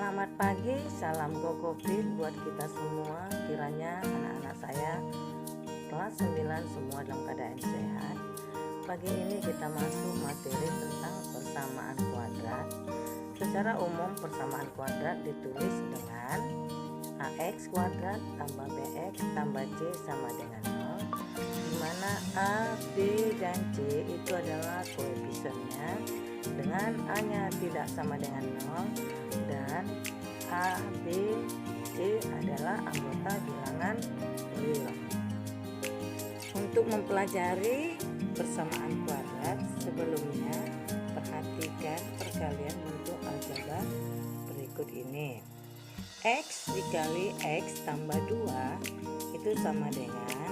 Selamat pagi, salam GoGoFit buat kita semua. Kiranya anak-anak saya kelas 9 semua dalam keadaan sehat. Pagi ini kita masuk materi tentang persamaan kuadrat. Secara umum persamaan kuadrat ditulis dengan AX kuadrat tambah BX tambah C sama dengan 0, di mana A, B, dan C itu adalah koefisiennya, dengan A-nya tidak sama dengan 0 dan A, B, C adalah anggota bilangan real. Untuk mempelajari persamaan kuadrat, sebelumnya perhatikan perkalian bentuk aljabar berikut ini. X dikali X tambah 2 itu sama dengan,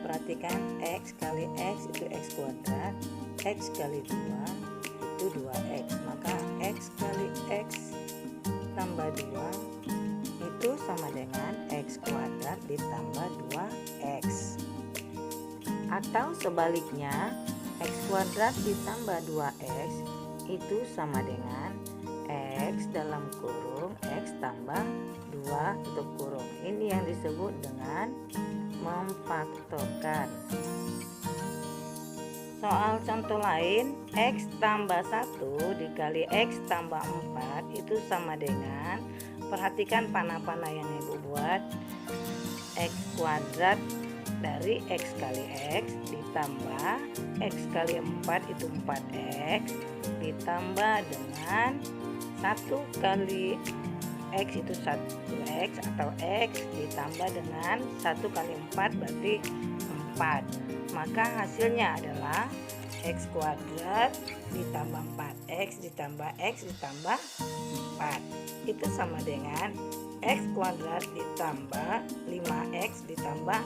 perhatikan, X kali X itu X kuadrat, X kali 2 itu 2X, maka X kali X tambah 2 itu sama dengan X kuadrat ditambah 2X. Atau sebaliknya, X kuadrat ditambah 2X itu sama dengan X dalam kurung X tambah 2 tutup kurung. Ini yang disebut dengan memfaktorkan. Soal contoh lain, X tambah 1 dikali X tambah 4 itu sama dengan, perhatikan panah-panah yang ibu buat, X kuadrat dari X kali X ditambah X kali 4 itu 4X ditambah dengan 1 kali X itu 1X atau X ditambah dengan 1 kali 4 berarti 4. Maka hasilnya adalah X kuadrat ditambah 4X ditambah X ditambah 4 itu sama dengan X kuadrat ditambah 5X ditambah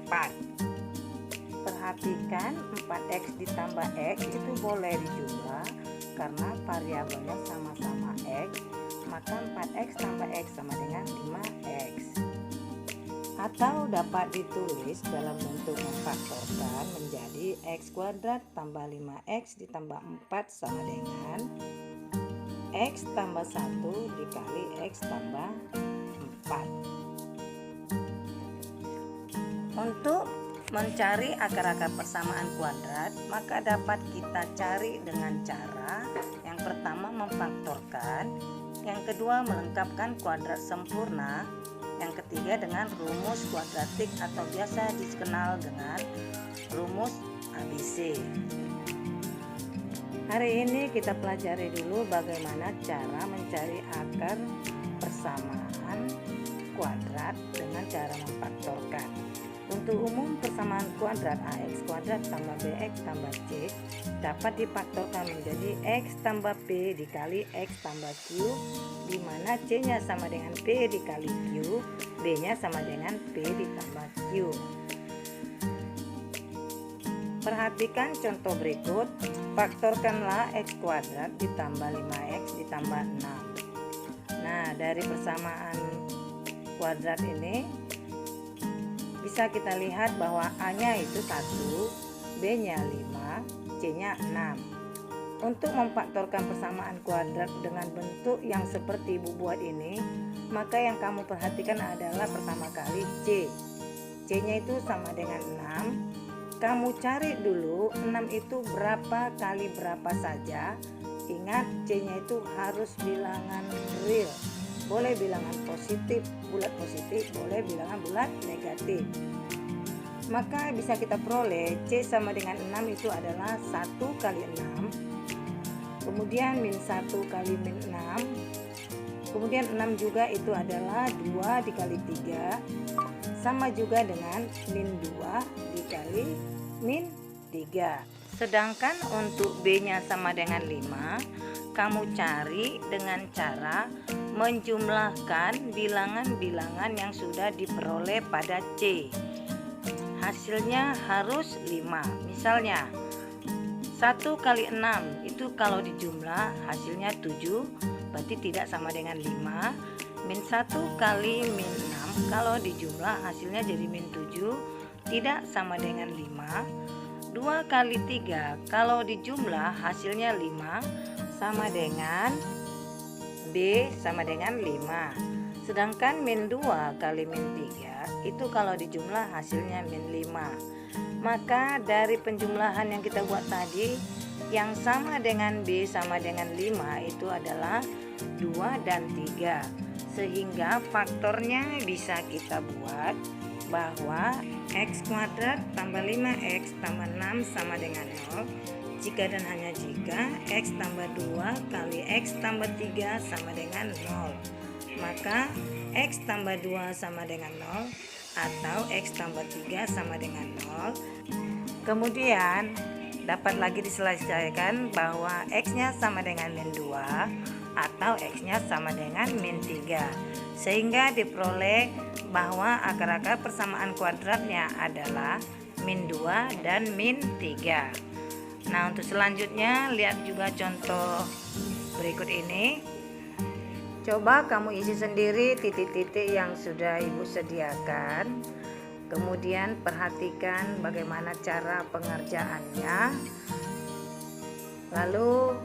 4. Perhatikan 4X ditambah X itu boleh dijumlah karena variabelnya sama-sama X, maka 4X tambah X sama dengan 5X. Atau dapat ditulis dalam bentuk memfaktorkan menjadi X kuadrat tambah 5X ditambah 4 sama dengan X tambah 1 dikali X tambah 4. Untuk mencari akar-akar persamaan kuadrat, maka dapat kita cari dengan cara yang pertama memfaktorkan, yang kedua melengkapkan kuadrat sempurna, yang ketiga dengan rumus kuadratik atau biasa dikenal dengan rumus ABC. Hari ini kita pelajari dulu bagaimana cara mencari akar persamaan kuadrat dengan cara memfaktorkan. Untuk umum persamaan kuadrat AX kuadrat tambah BX tambah C dapat difaktorkan menjadi X tambah P dikali X tambah Q, di mana C-nya sama dengan P dikali Q, B-nya sama dengan P ditambah Q. Perhatikan contoh berikut. Faktorkanlah X kuadrat ditambah 5X ditambah 6. Nah, dari persamaan kuadrat ini bisa kita lihat bahwa A-nya itu 1, B-nya 5, C-nya 6. Untuk memfaktorkan persamaan kuadrat dengan bentuk yang seperti ibu buat ini, maka yang kamu perhatikan adalah pertama kali C. C-nya itu sama dengan 6. Kamu cari dulu 6 itu berapa kali berapa saja. Ingat, C-nya itu harus bilangan real. Boleh bilangan positif, bulat positif, boleh bilangan bulat negatif. Maka bisa kita peroleh C sama dengan 6 itu adalah 1 kali 6. Kemudian min 1 kali min 6. Kemudian 6 juga itu adalah 2 dikali 3. Sama juga dengan min 2 dikali min 3. Sedangkan untuk B-nya sama dengan 5, kamu cari dengan cara menjumlahkan bilangan-bilangan yang sudah diperoleh pada C. Hasilnya harus 5. Misalnya 1 kali 6 itu kalau dijumlah hasilnya 7, berarti tidak sama dengan 5. Min 1 kali min 6 kalau dijumlah hasilnya jadi min 7, tidak sama dengan 5. 2 kali 3 kalau dijumlah hasilnya 5 sama dengan B sama dengan 5. Sedangkan min 2 kali min 3 itu kalau dijumlah hasilnya min 5. Maka dari penjumlahan yang kita buat tadi, yang sama dengan B sama dengan 5 itu adalah 2 dan 3. Sehingga faktornya bisa kita buat bahwa x kuadrat tambah 5x tambah 6 sama dengan 0 jika dan hanya jika x tambah 2 kali x tambah 3 sama dengan 0. Maka x tambah 2 sama dengan 0 atau x tambah 3 sama dengan 0. Kemudian dapat lagi diselesaikan bahwa x-nya sama dengan min 2 atau x-nya sama dengan min 3. Sehingga diperoleh bahwa akar-akar persamaan kuadratnya adalah min 2 dan min 3. Nah, untuk selanjutnya lihat juga contoh berikut ini. Coba kamu isi sendiri titik-titik yang sudah Ibu sediakan. Kemudian perhatikan bagaimana cara pengerjaannya. Lalu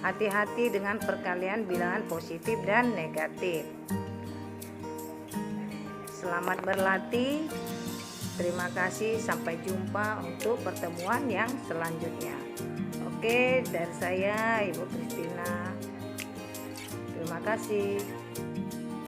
hati-hati dengan perkalian bilangan positif dan negatif. Selamat berlatih. Terima kasih, sampai jumpa untuk pertemuan yang selanjutnya. Oke, dari saya Ibu Kristina. Terima kasih.